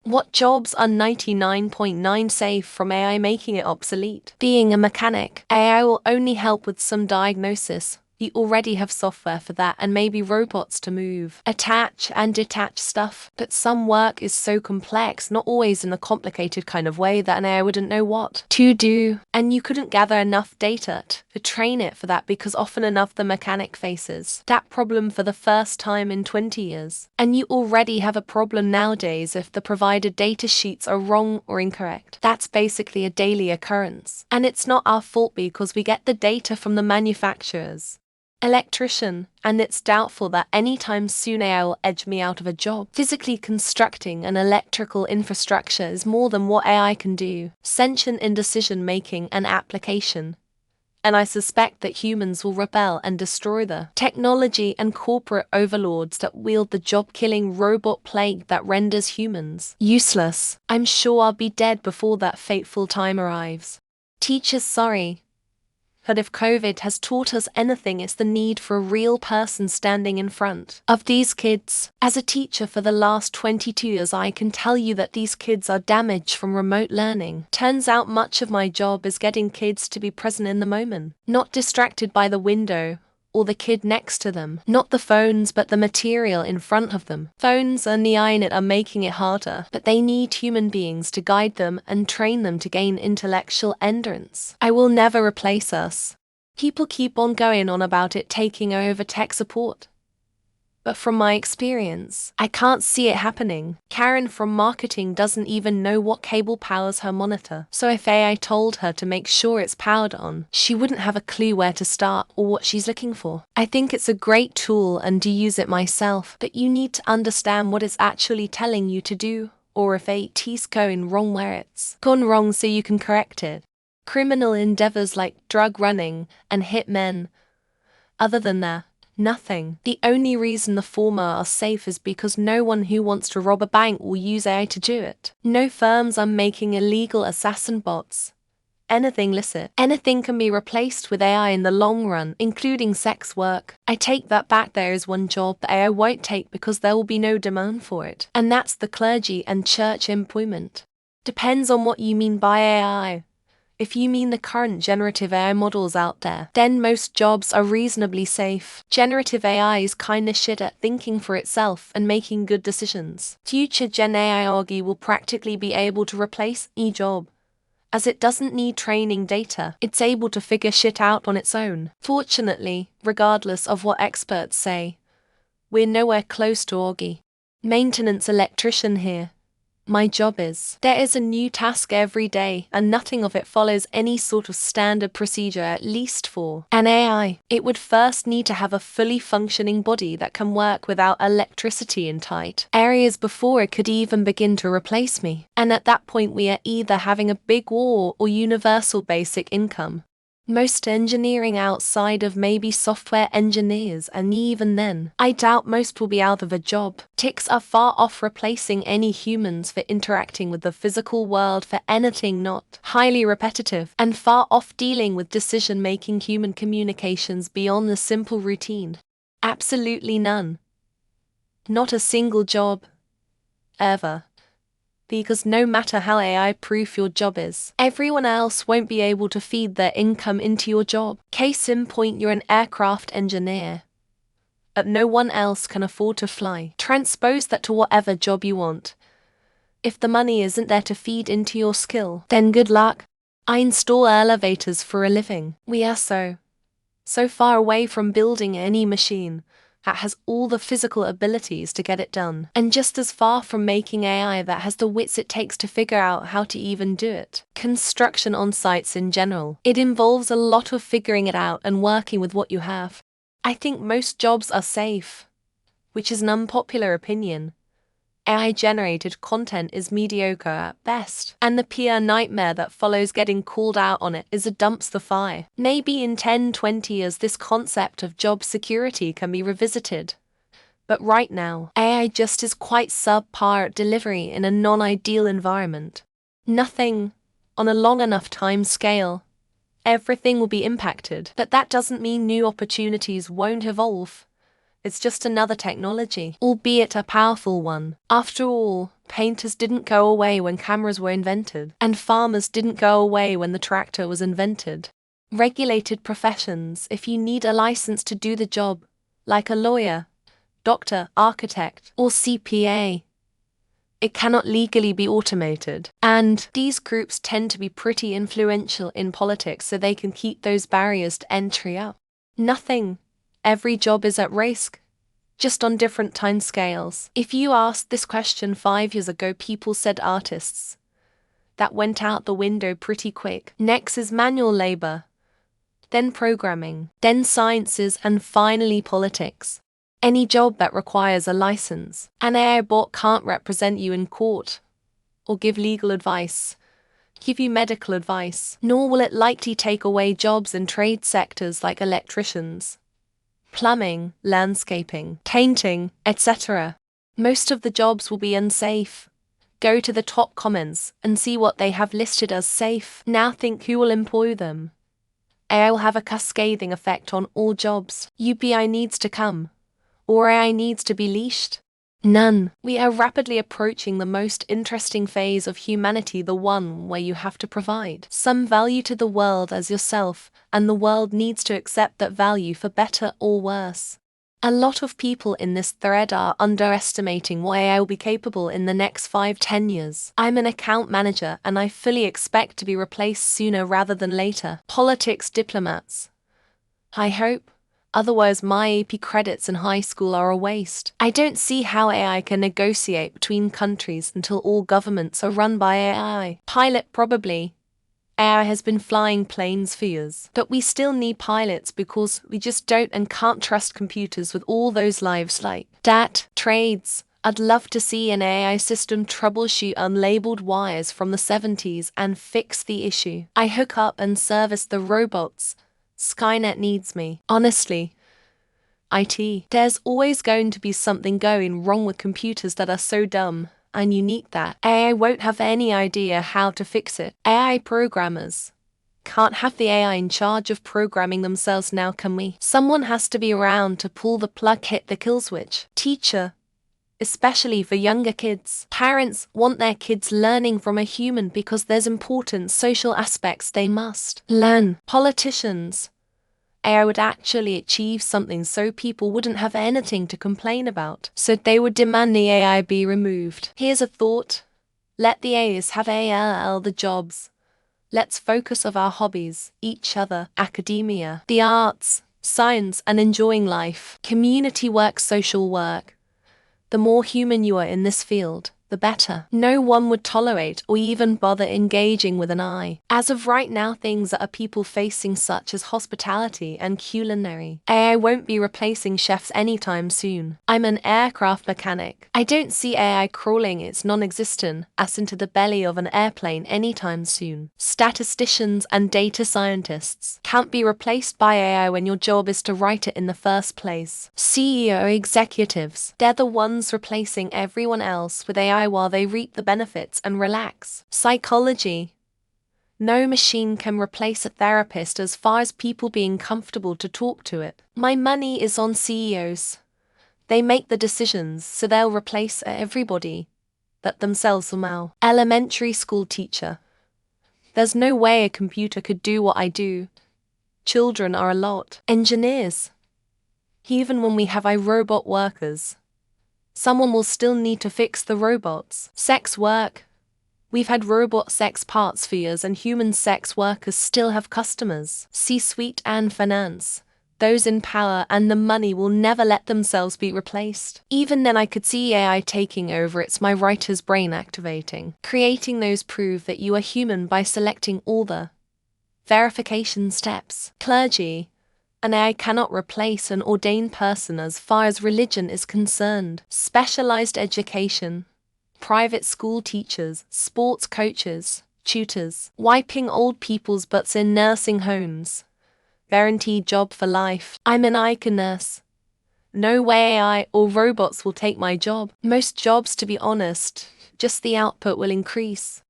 What jobs are 99.9% safe from AI making it obsolete? Being a mechanic, AI will only help with some diagnosis. You already have software for that and maybe robots to move, attach and detach stuff. But some work is so complex, not always in a complicated kind of way, that an AI wouldn't know what to do. And you couldn't gather enough data to train it for that, because often enough the mechanic faces that problem for the first time in 20 years. And you already have a problem nowadays if the provided data sheets are wrong or incorrect. That's basically a daily occurrence. And it's not our fault because we get the data from the manufacturers. Electrician, and it's doubtful that anytime soon AI will edge me out of a job. Physically constructing an electrical infrastructure is more than what AI can do. Sentient in decision making and application. And I suspect that humans will rebel and destroy the technology and corporate overlords that wield the job-killing robot plague that renders humans useless. I'm sure I'll be dead before that fateful time arrives. Teachers, sorry. But if COVID has taught us anything, it's the need for a real person standing in front of these kids. As a teacher for the last 22 years, I can tell you that these kids are damaged from remote learning. Turns out much of my job is getting kids to be present in the moment, not distracted by the window or the kid next to them. Not the phones, but the material in front of them. Phones and the internet are making it harder, but they need human beings to guide them and train them to gain intellectual endurance. I will never replace us. People keep on going on about it taking over tech support. But from my experience, I can't see it happening. Karen from marketing doesn't even know what cable powers her monitor. So if AI told her to make sure it's powered on, she wouldn't have a clue where to start or what she's looking for. I think it's a great tool and do use it myself, but you need to understand what it's actually telling you to do, or if it's going wrong where it's gone wrong so you can correct it. Criminal endeavors like drug running and hitmen. Other than that, nothing. The only reason the former are safe is because no one who wants to rob a bank will use AI to do it. No firms are making illegal assassin bots. Anything licit. Anything can be replaced with AI in the long run, including sex work. I take that back. There is one job that AI won't take because there will be no demand for it. And that's the clergy and church employment. Depends on what you mean by AI. If you mean the current generative AI models out there, then most jobs are reasonably safe. Generative AI is kinda shit at thinking for itself and making good decisions. Future Gen AI argue will practically be able to replace any job. As it doesn't need training data, it's able to figure shit out on its own. Fortunately, regardless of what experts say, we're nowhere close to Augie. Maintenance electrician here. My job is, there is a new task every day, and nothing of it follows any sort of standard procedure, at least for an AI. It would first need to have a fully functioning body that can work without electricity in tight areas before it could even begin to replace me. And at that point we are either having a big war or universal basic income. Most engineering outside of maybe software engineers, and even then, I doubt most will be out of a job. Ticks are far off replacing any humans for interacting with the physical world for anything not highly repetitive, and far off dealing with decision-making human communications beyond the simple routine. Absolutely none. Not a single job. Ever. Because no matter how AI-proof your job is, everyone else won't be able to feed their income into your job. Case in point, you're an aircraft engineer, but no one else can afford to fly. Transpose that to whatever job you want. If the money isn't there to feed into your skill, then good luck. I install elevators for a living. We are so far away from building any machine that has all the physical abilities to get it done, and just as far from making AI that has the wits it takes to figure out how to even do it. Construction on sites in general, it involves a lot of figuring it out and working with what you have. I think most jobs are safe, which is an unpopular opinion. AI-generated content is mediocre at best, and the PR nightmare that follows getting called out on it is a dumpster fire. Maybe in 10-20 years this concept of job security can be revisited. But right now, AI just is quite subpar at delivery in a non-ideal environment. Nothing on a long enough time scale. Everything will be impacted, but that doesn't mean new opportunities won't evolve. It's just another technology, albeit a powerful one. After all, Painters didn't go away when cameras were invented, and farmers didn't go away when the tractor was invented. Regulated professions, if you need a license to do the job, like a lawyer, doctor, architect, or CPA, it cannot legally be automated. And these groups tend to be pretty influential in politics, so they can keep those barriers to entry up. Nothing. Every job is at risk, just on different timescales. If you asked this question 5 years ago, people said artists. That went out the window pretty quick. Next is manual labor, then programming, then sciences, and finally politics. Any job that requires a license. An AI bot can't represent you in court, or give legal advice, give you medical advice, nor will it likely take away jobs in trade sectors like electricians, plumbing, landscaping, painting, etc. Most of the jobs will be unsafe. Go to the top comments and see what they have listed as safe. Now think who will employ them. AI will have a cascading effect on all jobs. UBI needs to come. Or AI needs to be leashed? None. We are rapidly approaching the most interesting phase of humanity, the one where you have to provide some value to the world as yourself, and the world needs to accept that value for better or worse. A lot of people in this thread are underestimating what AI will be capable in the next 5-10 years. I'm an account manager and I fully expect to be replaced sooner rather than later. Politics, diplomats. I hope. Otherwise, my AP credits in high school are a waste. I don't see how AI can negotiate between countries until all governments are run by AI. Pilot, probably. AI has been flying planes for years. But we still need pilots because we just don't and can't trust computers with all those lives like that. Trades. I'd love to see an AI system troubleshoot unlabeled wires from the 70s and fix the issue. I hook up and service the robots. Skynet needs me. Honestly, IT. There's always going to be something going wrong with computers that are so dumb and unique that AI won't have any idea how to fix it. AI programmers can't have the AI in charge of programming themselves now, can we? Someone has to be around to pull the plug, hit the kill switch. Teacher. Especially for younger kids. Parents want their kids learning from a human because there's important social aspects they must learn. Politicians. AI would actually achieve something so people wouldn't have anything to complain about. So they would demand the AI be removed. Here's a thought. Let the AIs have ALL the jobs. Let's focus on our hobbies, each other, academia, the arts, science, and enjoying life. Community work, social work. The more human you are in this field, the better. No one would tolerate or even bother engaging with an AI. As of right now, things that are people facing such as hospitality and culinary. AI won't be replacing chefs anytime soon. I'm an aircraft mechanic. I don't see AI crawling its non-existent ass into the belly of an airplane anytime soon. Statisticians and data scientists can't be replaced by AI when your job is to write it in the first place. CEO executives, they're the ones replacing everyone else with AI while they reap the benefits and relax. Psychology. No machine can replace a therapist as far as people being comfortable to talk to it. My money is on CEOs. They make the decisions, so they'll replace everybody but themselves somehow. Elementary school teacher. There's no way a computer could do what I do. Children are a lot. Engineers. Even when we have iRobot workers, someone will still need to fix the robots. Sex work. We've had robot sex parts for years and human sex workers still have customers. C-suite and finance. Those in power and the money will never let themselves be replaced. Even then I could see AI taking over. It's my writer's brain activating. Creating those prove that you are human by selecting all the verification steps. Clergy. An AI cannot replace an ordained person as far as religion is concerned. Specialized education. Private school teachers, sports coaches, tutors. Wiping old people's butts in nursing homes. Guaranteed job for life. I'm an icon nurse. No way AI or robots will take my job. Most jobs, to be honest, just the output will increase.